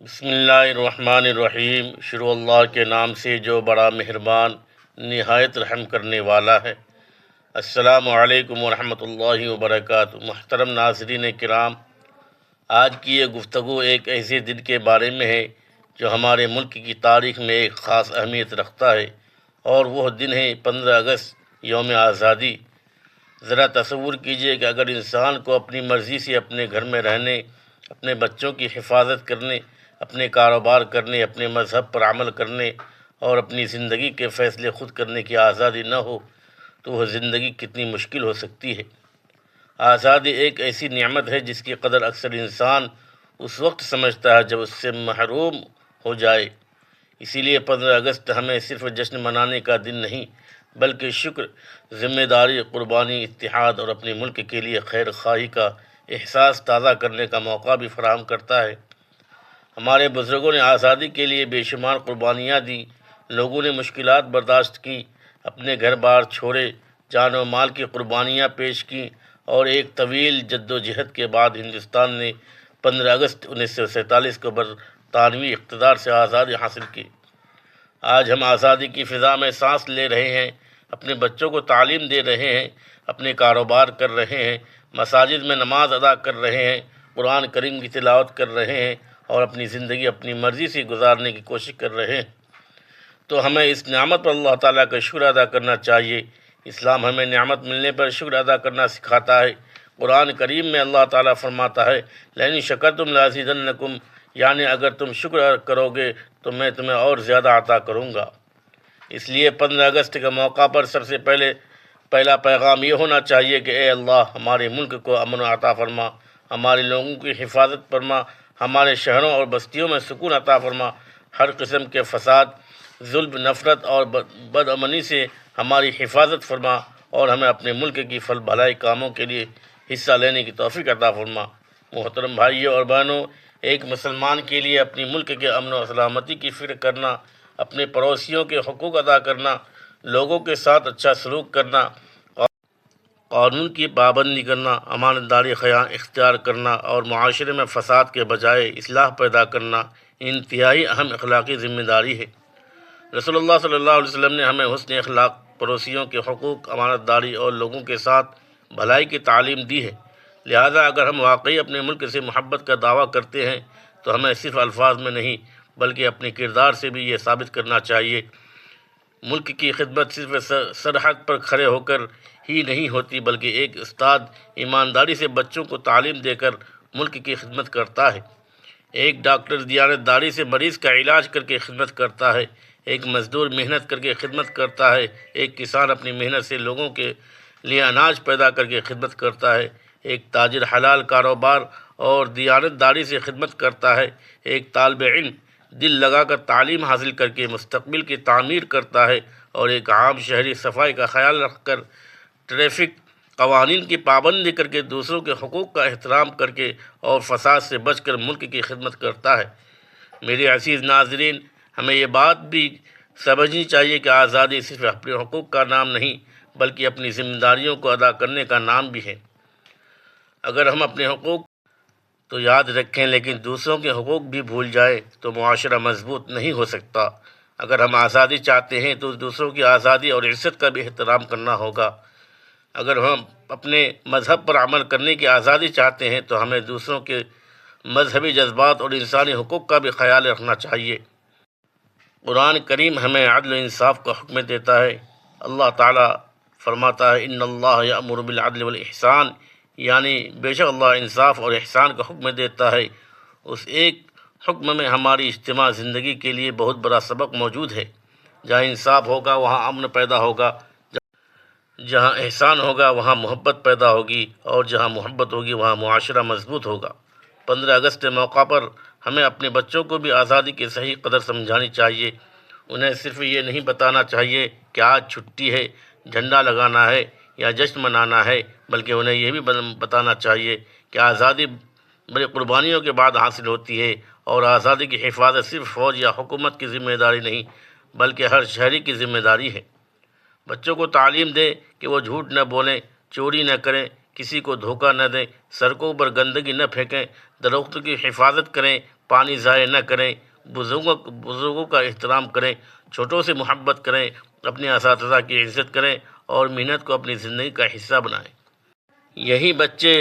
بسم اللہ الرحمن الرحیم۔ شروع اللہ کے نام سے جو بڑا مہربان نہایت رحم کرنے والا ہے۔ السلام علیکم ورحمۃ اللہ وبرکاتہ۔ محترم ناظرین کرام، آج کی یہ گفتگو ایک ایسے دن کے بارے میں ہے جو ہمارے ملک کی تاریخ میں ایک خاص اہمیت رکھتا ہے، اور وہ دن ہے 15 اگست، یوم آزادی۔ ذرا تصور کیجئے کہ اگر انسان کو اپنی مرضی سے اپنے گھر میں رہنے، اپنے بچوں کی حفاظت کرنے، اپنے کاروبار کرنے، اپنے مذہب پر عمل کرنے اور اپنی زندگی کے فیصلے خود کرنے کی آزادی نہ ہو تو وہ زندگی کتنی مشکل ہو سکتی ہے۔ آزادی ایک ایسی نعمت ہے جس کی قدر اکثر انسان اس وقت سمجھتا ہے جب اس سے محروم ہو جائے۔ اسی لیے 15 اگست ہمیں صرف جشن منانے کا دن نہیں، بلکہ شکر، ذمہ داری، قربانی، اتحاد اور اپنے ملک کے لیے خیر خواہی کا احساس تازہ کرنے کا موقع بھی فراہم کرتا ہے۔ ہمارے بزرگوں نے آزادی کے لیے بے شمار قربانیاں دیں، لوگوں نے مشکلات برداشت کی، اپنے گھر بار چھوڑے، جان و مال کی قربانیاں پیش کیں، اور ایک طویل جد و جہد کے بعد ہندوستان نے 15 اگست 1947 کو برطانوی اقتدار سے آزادی حاصل کی۔ آج ہم آزادی کی فضا میں سانس لے رہے ہیں، اپنے بچوں کو تعلیم دے رہے ہیں، اپنے کاروبار کر رہے ہیں، مساجد میں نماز ادا کر رہے ہیں، قرآن کریم کی تلاوت کر رہے ہیں اور اپنی زندگی اپنی مرضی سے گزارنے کی کوشش کر رہے ہیں۔ تو ہمیں اس نعمت پر اللہ تعالیٰ کا شکر ادا کرنا چاہیے۔ اسلام ہمیں نعمت ملنے پر شکر ادا کرنا سکھاتا ہے۔ قرآن کریم میں اللہ تعالیٰ فرماتا ہے، لَئِن شَكَرْتُمْ لَأَزِيدَنَّكُمْ، یعنی اگر تم شکر کرو گے تو میں تمہیں اور زیادہ عطا کروں گا۔ اس لیے 15 اگست کے موقع پر سب سے پہلا پیغام یہ ہونا چاہیے کہ اے اللہ، ہمارے ملک کو امن عطا فرما، ہمارے لوگوں کی حفاظت فرما، ہمارے شہروں اور بستیوں میں سکون عطا فرما، ہر قسم کے فساد، ظلم، نفرت اور بد امنی سے ہماری حفاظت فرما، اور ہمیں اپنے ملک کی فلاح بھلائی کاموں کے لیے حصہ لینے کی توفیق عطا فرما۔ محترم بھائیوں اور بہنوں، ایک مسلمان کے لیے اپنے ملک کے امن و سلامتی کی فکر کرنا، اپنے پڑوسیوں کے حقوق ادا کرنا، لوگوں کے ساتھ اچھا سلوک کرنا، قانون کی پابندی کرنا، امانت داری اختیار کرنا اور معاشرے میں فساد کے بجائے اصلاح پیدا کرنا انتہائی اہم اخلاقی ذمہ داری ہے۔ رسول اللہ صلی اللہ علیہ وسلم نے ہمیں حسن اخلاق، پڑوسیوں کے حقوق، امانت داری اور لوگوں کے ساتھ بھلائی کی تعلیم دی ہے۔ لہذا اگر ہم واقعی اپنے ملک سے محبت کا دعویٰ کرتے ہیں تو ہمیں صرف الفاظ میں نہیں بلکہ اپنے کردار سے بھی یہ ثابت کرنا چاہیے۔ ملک کی خدمت صرف سرحد پر کھڑے ہو کر ہی نہیں ہوتی، بلکہ ایک استاد ایمانداری سے بچوں کو تعلیم دے کر ملک کی خدمت کرتا ہے، ایک ڈاکٹر دیانت داری سے مریض کا علاج کر کے خدمت کرتا ہے، ایک مزدور محنت کر کے خدمت کرتا ہے، ایک کسان اپنی محنت سے لوگوں کے لیے اناج پیدا کر کے خدمت کرتا ہے، ایک تاجر حلال کاروبار اور دیانت داری سے خدمت کرتا ہے، ایک طالب علم دل لگا کر تعلیم حاصل کر کے مستقبل کی تعمیر کرتا ہے، اور ایک عام شہری صفائی کا خیال رکھ کر، ٹریفک قوانین کی پابندی کر کے، دوسروں کے حقوق کا احترام کر کے اور فساد سے بچ کر ملک کی خدمت کرتا ہے۔ میرے عزیز ناظرین، ہمیں یہ بات بھی سمجھنی چاہیے کہ آزادی صرف اپنے حقوق کا نام نہیں بلکہ اپنی ذمہ داریوں کو ادا کرنے کا نام بھی ہے۔ اگر ہم اپنے حقوق تو یاد رکھیں لیکن دوسروں کے حقوق بھی بھول جائیں تو معاشرہ مضبوط نہیں ہو سکتا۔ اگر ہم آزادی چاہتے ہیں تو دوسروں کی آزادی اور عزت کا بھی احترام کرنا ہوگا۔ اگر ہم اپنے مذہب پر عمل کرنے کی آزادی چاہتے ہیں تو ہمیں دوسروں کے مذہبی جذبات اور انسانی حقوق کا بھی خیال رکھنا چاہیے۔ قرآن کریم ہمیں عدل و انصاف کا حکم دیتا ہے۔ اللہ تعالیٰ فرماتا ہے، ان اللہ یأمر بالعدل والاحسان، یعنی بے شک اللہ انصاف اور احسان کا حکم دیتا ہے۔ اس ایک حکم میں ہماری اجتماعی زندگی کے لیے بہت بڑا سبق موجود ہے۔ جہاں انصاف ہوگا وہاں امن پیدا ہوگا، جہاں احسان ہوگا وہاں محبت پیدا ہوگی، اور جہاں محبت ہوگی وہاں معاشرہ مضبوط ہوگا۔ 15 اگست کے موقع پر ہمیں اپنے بچوں کو بھی آزادی کی صحیح قدر سمجھانی چاہیے۔ انہیں صرف یہ نہیں بتانا چاہیے کہ آج چھٹی ہے، جھنڈا لگانا ہے یا جشن منانا ہے، بلکہ انہیں یہ بھی بتانا چاہیے کہ آزادی بڑی قربانیوں کے بعد حاصل ہوتی ہے، اور آزادی کی حفاظت صرف فوج یا حکومت کی ذمہ داری نہیں بلکہ ہر شہری کی ذمہ داری ہے۔ بچوں کو تعلیم دیں کہ وہ جھوٹ نہ بولیں، چوری نہ کریں، کسی کو دھوکہ نہ دیں، سڑکوں پر گندگی نہ پھینکیں، درختوں کی حفاظت کریں، پانی ضائع نہ کریں، بزرگوں کا احترام کریں، چھوٹوں سے محبت کریں، اپنے اساتذہ کی عزت کریں اور محنت کو اپنی زندگی کا حصہ بنائیں۔ یہی بچے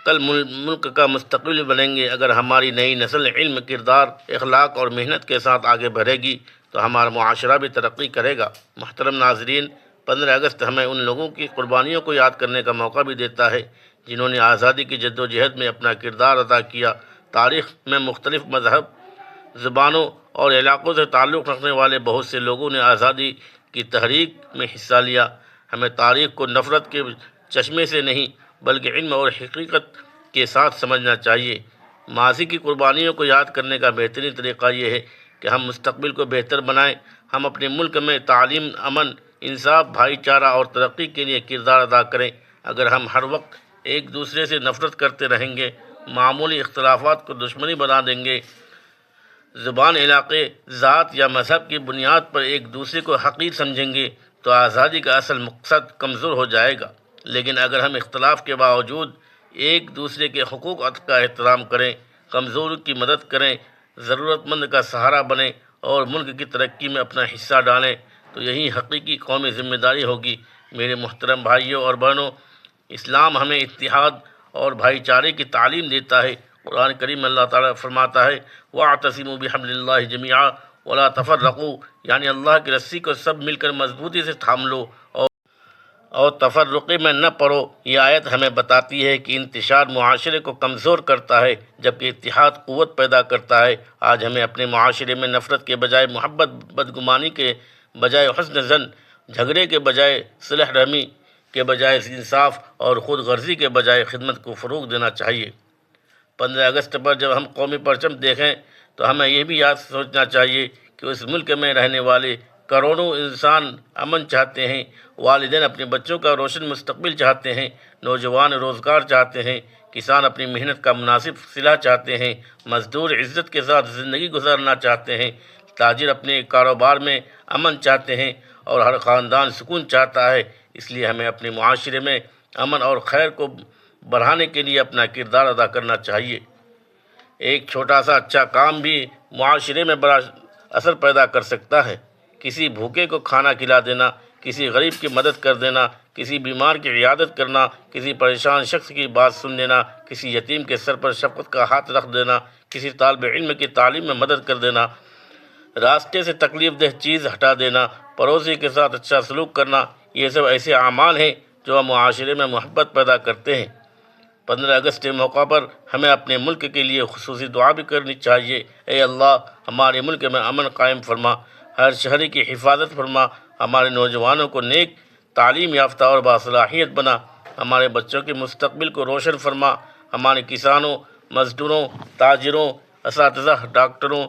کل ملک کا مستقبل بنیں گے۔ اگر ہماری نئی نسل علم، کردار، اخلاق اور محنت کے ساتھ آگے بڑھے گی تو ہمارا معاشرہ بھی ترقی کرے گا۔ محترم ناظرین، 15 اگست ہمیں ان لوگوں کی قربانیوں کو یاد کرنے کا موقع بھی دیتا ہے جنہوں نے آزادی کی جدوجہد میں اپنا کردار ادا کیا۔ تاریخ میں مختلف مذہب، زبانوں اور علاقوں سے تعلق رکھنے والے بہت سے لوگوں نے آزادی کی تحریک میں حصہ لیا۔ ہمیں تاریخ کو نفرت کے چشمے سے نہیں بلکہ علم اور حقیقت کے ساتھ سمجھنا چاہیے۔ ماضی کی قربانیوں کو یاد کرنے کا بہترین طریقہ یہ ہے کہ ہم مستقبل کو بہتر بنائیں۔ ہم اپنے ملک میں تعلیم، امن، انصاف، بھائی چارہ اور ترقی کے لیے کردار ادا کریں۔ اگر ہم ہر وقت ایک دوسرے سے نفرت کرتے رہیں گے، معمولی اختلافات کو دشمنی بنا دیں گے، زبان، علاقے، ذات یا مذہب کی بنیاد پر ایک دوسرے کو حقیر سمجھیں گے تو آزادی کا اصل مقصد کمزور ہو جائے گا۔ لیکن اگر ہم اختلاف کے باوجود ایک دوسرے کے حقوق کا احترام کریں، کمزور کی مدد کریں، ضرورت مند کا سہارا بنیں اور ملک کی ترقی میں اپنا حصہ ڈالیں تو یہی حقیقی قومی ذمہ داری ہوگی۔ میرے محترم بھائیوں اور بہنوں، اسلام ہمیں اتحاد اور بھائی چارے کی تعلیم دیتا ہے۔ قرآن کریم میں اللہ تعالیٰ فرماتا ہے وَاعْتَصِمُوا بِحَبْلِ اللَّهِ جَمِيعًا وَلَا تَفَرَّقُوا، یعنی اللہ کی رسی کو سب مل کر مضبوطی سے تھام لو اور تفرقے میں نہ پڑو۔ یہ آیت ہمیں بتاتی ہے کہ انتشار معاشرے کو کمزور کرتا ہے جبکہ اتحاد قوت پیدا کرتا ہے۔ آج ہمیں اپنے معاشرے میں نفرت کے بجائے محبت، بدگمانی کے بجائے حسن ظن، جھگڑے کے بجائے صلح رحمی کے بجائے انصاف اور خود غرضی کے بجائے خدمت کو فروغ دینا چاہیے۔ 15 اگست پر جب ہم قومی پرچم دیکھیں تو ہمیں یہ بھی یاد سوچنا چاہیے کہ اس ملک میں رہنے والے کروڑوں انسان امن چاہتے ہیں، والدین اپنے بچوں کا روشن مستقبل چاہتے ہیں، نوجوان روزگار چاہتے ہیں، کسان اپنی محنت کا مناسب صلہ چاہتے ہیں، مزدور عزت کے ساتھ زندگی گزارنا چاہتے ہیں، تاجر اپنے کاروبار میں امن چاہتے ہیں اور ہر خاندان سکون چاہتا ہے۔ اس لیے ہمیں اپنے معاشرے میں امن اور خیر کو بڑھانے کے لیے اپنا کردار ادا کرنا چاہیے۔ ایک چھوٹا سا اچھا کام بھی معاشرے میں بڑا اثر پیدا کر سکتا ہے۔ کسی بھوکے کو کھانا کھلا دینا، کسی غریب کی مدد کر دینا، کسی بیمار کی عیادت کرنا، کسی پریشان شخص کی بات سن لینا، کسی یتیم کے سر پر شفقت کا ہاتھ رکھ دینا، کسی طالب علم کی تعلیم میں مدد کر دینا، راستے سے تکلیف دہ چیز ہٹا دینا، پڑوسی کے ساتھ اچھا سلوک کرنا، یہ سب ایسے اعمال ہیں جو معاشرے میں محبت پیدا کرتے ہیں۔ 15 اگست کے موقع پر ہمیں اپنے ملک کے لیے خصوصی دعا بھی کرنی چاہیے۔ اے اللہ، ہمارے ملک میں امن قائم فرما، ہر شہری کی حفاظت فرما، ہمارے نوجوانوں کو نیک، تعلیم یافتہ اور باصلاحیت بنا، ہمارے بچوں کے مستقبل کو روشن فرما، ہمارے کسانوں، مزدوروں، تاجروں، اساتذہ، ڈاکٹروں،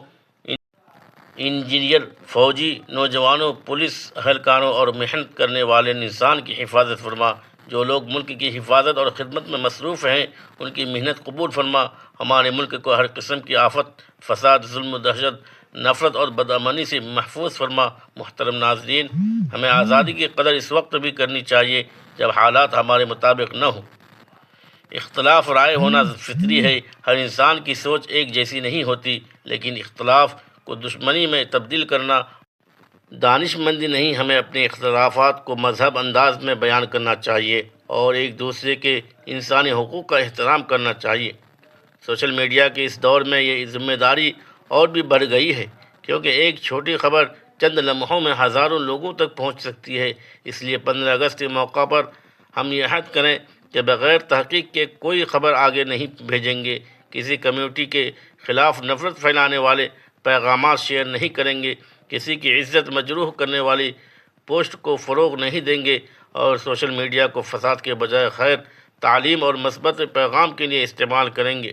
انجینئر، فوجی، نوجوانوں، پولیس اہلکاروں اور محنت کرنے والے انسان کی حفاظت فرما۔ جو لوگ ملک کی حفاظت اور خدمت میں مصروف ہیں ان کی محنت قبول فرما۔ ہمارے ملک کو ہر قسم کی آفت، فساد، ظلم و دہشت، نفرت اور بدامنی سے محفوظ فرما۔ محترم ناظرین، ہمیں آزادی کی قدر اس وقت بھی کرنی چاہیے جب حالات ہمارے مطابق نہ ہوں۔ اختلاف رائے ہونا فطری ہے، ہر انسان کی سوچ ایک جیسی نہیں ہوتی، لیکن اختلاف کو دشمنی میں تبدیل کرنا دانش مندی نہیں۔ ہمیں اپنے اختلافات کو مہذب انداز میں بیان کرنا چاہیے اور ایک دوسرے کے انسانی حقوق کا احترام کرنا چاہیے۔ سوشل میڈیا کے اس دور میں یہ ذمہ داری اور بھی بڑھ گئی ہے کیونکہ ایک چھوٹی خبر چند لمحوں میں ہزاروں لوگوں تک پہنچ سکتی ہے۔ اس لیے 15 اگست کے موقع پر ہم یہ عہد کریں کہ بغیر تحقیق کے کوئی خبر آگے نہیں بھیجیں گے، کسی کمیونٹی کے خلاف نفرت پھیلانے والے پیغامات شیئر نہیں کریں گے، کسی کی عزت مجروح کرنے والی پوسٹ کو فروغ نہیں دیں گے اور سوشل میڈیا کو فساد کے بجائے خیر، تعلیم اور مثبت پیغام کے لیے استعمال کریں گے۔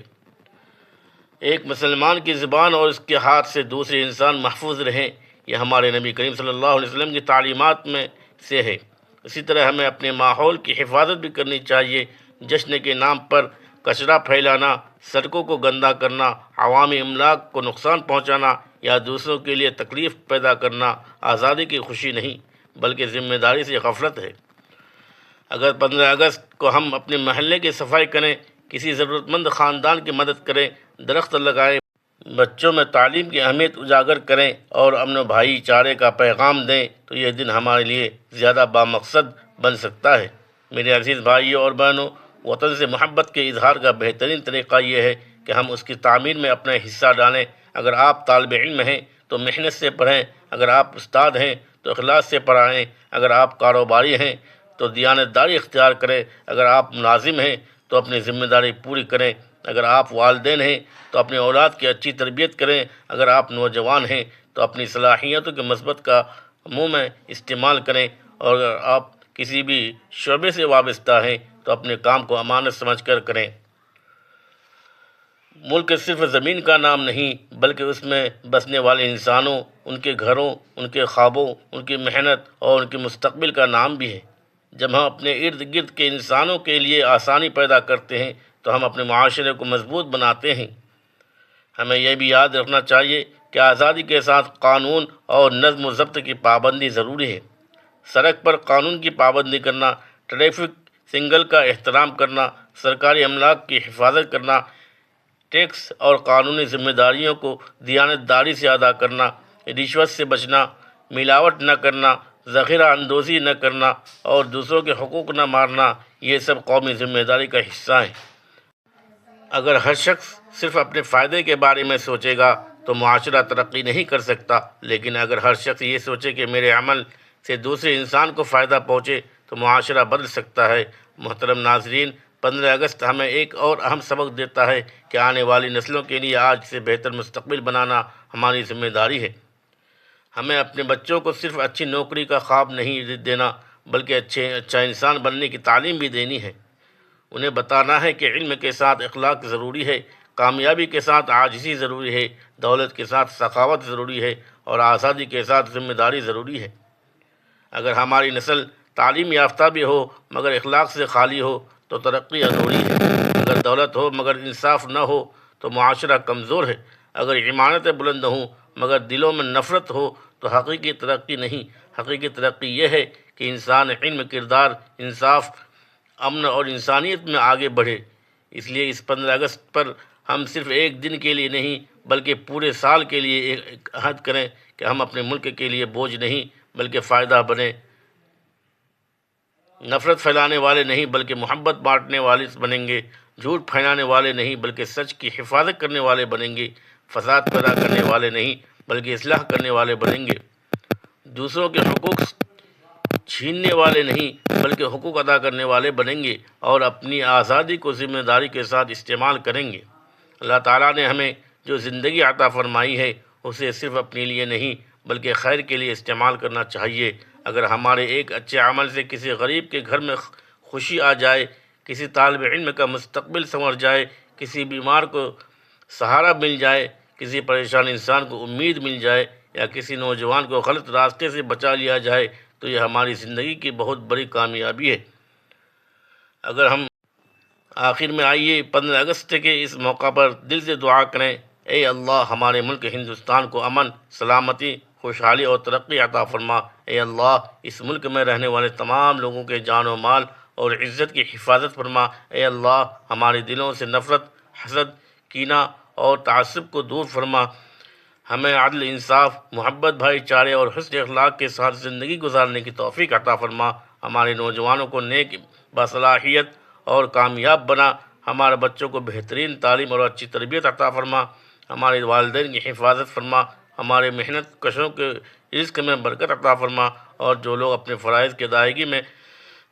ایک مسلمان کی زبان اور اس کے ہاتھ سے دوسرے انسان محفوظ رہیں، یہ ہمارے نبی کریم صلی اللہ علیہ وسلم کی تعلیمات میں سے ہے۔ اسی طرح ہمیں اپنے ماحول کی حفاظت بھی کرنی چاہیے۔ جشن کے نام پر کچرا پھیلانا، سڑکوں کو گندا کرنا، عوامی املاک کو نقصان پہنچانا یا دوسروں کے لیے تکلیف پیدا کرنا آزادی کی خوشی نہیں بلکہ ذمہ داری سے غفلت ہے۔ اگر 15 اگست کو ہم اپنے محلے کی صفائی کریں، کسی ضرورت مند خاندان کی مدد کریں، درخت لگائیں، بچوں میں تعلیم کی اہمیت اجاگر کریں اور امن و بھائی چارے کا پیغام دیں تو یہ دن ہمارے لیے زیادہ بامقصد بن سکتا ہے۔ میرے عزیز بھائیوں اور بہنوں، وطن سے محبت کے اظہار کا بہترین طریقہ یہ ہے کہ ہم اس کی تعمیر میں اپنا حصہ ڈالیں۔ اگر آپ طالب علم ہیں تو محنت سے پڑھیں، اگر آپ استاد ہیں تو اخلاص سے پڑھائیں، اگر آپ کاروباری ہیں تو دیانتداری اختیار کریں، اگر آپ ملازم ہیں تو اپنی ذمہ داری پوری کریں، اگر آپ والدین ہیں تو اپنے اولاد کی اچھی تربیت کریں، اگر آپ نوجوان ہیں تو اپنی صلاحیتوں کے مثبت کا میں استعمال کریں، اور اگر آپ کسی بھی شعبے سے وابستہ ہیں تو اپنے کام کو امانت سمجھ کر کریں۔ ملک صرف زمین کا نام نہیں بلکہ اس میں بسنے والے انسانوں، ان کے گھروں، ان کے خوابوں، ان کی محنت اور ان کے مستقبل کا نام بھی ہے۔ جب ہم اپنے ارد گرد کے انسانوں کے لیے آسانی پیدا کرتے ہیں تو ہم اپنے معاشرے کو مضبوط بناتے ہیں۔ ہمیں یہ بھی یاد رکھنا چاہیے کہ آزادی کے ساتھ قانون اور نظم و ضبط کی پابندی ضروری ہے۔ سڑک پر قانون کی پابندی کرنا، ٹریفک سگنل کا احترام کرنا، سرکاری املاک کی حفاظت کرنا، ٹیکس اور قانونی ذمہ داریوں کو دیانتداری سے ادا کرنا، رشوت سے بچنا، ملاوٹ نہ کرنا، ذخیرہ اندوزی نہ کرنا اور دوسروں کے حقوق نہ مارنا، یہ سب قومی ذمہ داری کا حصہ ہیں۔ اگر ہر شخص صرف اپنے فائدے کے بارے میں سوچے گا تو معاشرہ ترقی نہیں کر سکتا، لیکن اگر ہر شخص یہ سوچے کہ میرے عمل سے دوسرے انسان کو فائدہ پہنچے تو معاشرہ بدل سکتا ہے۔ محترم ناظرین، 15 اگست ہمیں ایک اور اہم سبق دیتا ہے کہ آنے والی نسلوں کے لیے آج سے بہتر مستقبل بنانا ہماری ذمہ داری ہے۔ ہمیں اپنے بچوں کو صرف اچھی نوکری کا خواب نہیں دینا بلکہ اچھا انسان بننے کی تعلیم بھی دینی ہے۔ انہیں بتانا ہے کہ علم کے ساتھ اخلاق ضروری ہے، کامیابی کے ساتھ عاجزی ضروری ہے، دولت کے ساتھ سخاوت ضروری ہے اور آزادی کے ساتھ ذمہ داری ضروری ہے۔ اگر ہماری نسل تعلیم یافتہ بھی ہو مگر اخلاق سے خالی ہو تو ترقی ادھوری ہے۔ اگر دولت ہو مگر انصاف نہ ہو تو معاشرہ کمزور ہے۔ اگر عمارتیں بلند ہوں مگر دلوں میں نفرت ہو تو حقیقی ترقی نہیں۔ حقیقی ترقی یہ ہے کہ انسان علم، کردار، انصاف، امن اور انسانیت میں آگے بڑھے۔ اس لیے اس 15 اگست پر ہم صرف ایک دن کے لیے نہیں بلکہ پورے سال کے لیے ایک عہد کریں کہ ہم اپنے ملک کے لیے بوجھ نہیں بلکہ فائدہ بنیں، نفرت پھیلانے والے نہیں بلکہ محبت بانٹنے والے بنیں گے، جھوٹ پھیلانے والے نہیں بلکہ سچ کی حفاظت کرنے والے بنیں گے، فساد پیدا کرنے والے نہیں بلکہ اصلاح کرنے والے بنیں گے، دوسروں کے حقوق چھیننے والے نہیں بلکہ حقوق ادا کرنے والے بنیں گے اور اپنی آزادی کو ذمہ داری کے ساتھ استعمال کریں گے۔ اللہ تعالیٰ نے ہمیں جو زندگی عطا فرمائی ہے اسے صرف اپنے لیے نہیں بلکہ خیر کے لیے استعمال کرنا چاہیے۔ اگر ہمارے ایک اچھے عمل سے کسی غریب کے گھر میں خوشی آ جائے، کسی طالب علم کا مستقبل سنور جائے، کسی بیمار کو سہارا مل جائے، کسی پریشان انسان کو امید مل جائے یا کسی نوجوان کو غلط راستے سے بچا لیا جائے تو یہ ہماری زندگی کی بہت بڑی کامیابی ہے۔ اگر ہم آخر میں آئیے 15 اگست کے اس موقع پر دل سے دعا کریں، اے اللہ ہمارے ملک ہندوستان کو امن، سلامتی، خوشحالی اور ترقی عطا فرما۔ اے اللہ اس ملک میں رہنے والے تمام لوگوں کے جان و مال اور عزت کی حفاظت فرما۔ اے اللہ ہمارے دلوں سے نفرت، حسد، کینہ اور تعصب کو دور فرما۔ ہمیں عدل، انصاف، محبت، بھائی چارے اور حسن اخلاق کے ساتھ زندگی گزارنے کی توفیق عطا فرما۔ ہمارے نوجوانوں کو نیک، باصلاحیت اور کامیاب بنا۔ ہمارے بچوں کو بہترین تعلیم اور اچھی تربیت عطا فرما۔ ہمارے والدین کی حفاظت فرما۔ ہمارے محنت کشوں کے رزق میں برکت عطا فرما اور جو لوگ اپنے فرائض کی ادائیگی میں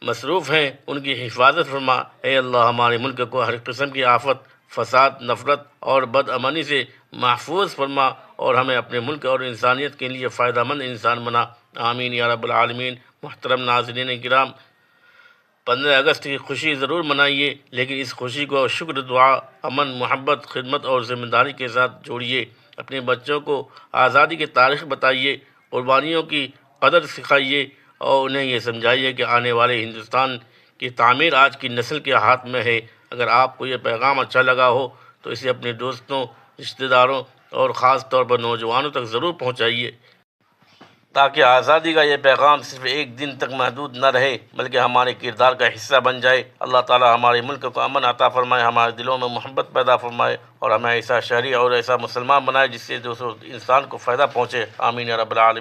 مصروف ہیں ان کی حفاظت فرما۔ اے اللہ ہمارے ملک کو ہر قسم کی آفت، فساد، نفرت اور بد امنی سے محفوظ فرما اور ہمیں اپنے ملک اور انسانیت کے لیے فائدہ مند انسان بنا۔ آمین یا رب العالمین۔ محترم ناظرین کرام، 15 اگست کی خوشی ضرور منائیے لیکن اس خوشی کو شکر، دعا، امن، محبت، خدمت اور ذمہ داری کے ساتھ جوڑیے۔ اپنے بچوں کو آزادی کی تاریخ بتائیے، قربانیوں کی قدر سکھائیے اور انہیں یہ سمجھائیے کہ آنے والے ہندوستان کی تعمیر آج کی نسل کے ہاتھ میں ہے۔ اگر آپ کو یہ پیغام اچھا لگا ہو تو اسے اپنے دوستوں، رشتہ داروں اور خاص طور پر نوجوانوں تک ضرور پہنچائیے تاکہ آزادی کا یہ پیغام صرف ایک دن تک محدود نہ رہے بلکہ ہمارے کردار کا حصہ بن جائے۔ اللہ تعالی ہمارے ملک کو امن عطا فرمائے، ہمارے دلوں میں محبت پیدا فرمائے اور ہمیں ایسا شہری اور ایسا مسلمان بنائے جس سے دوسروں انسان کو فائدہ پہنچے۔ آمین یا رب العالمین۔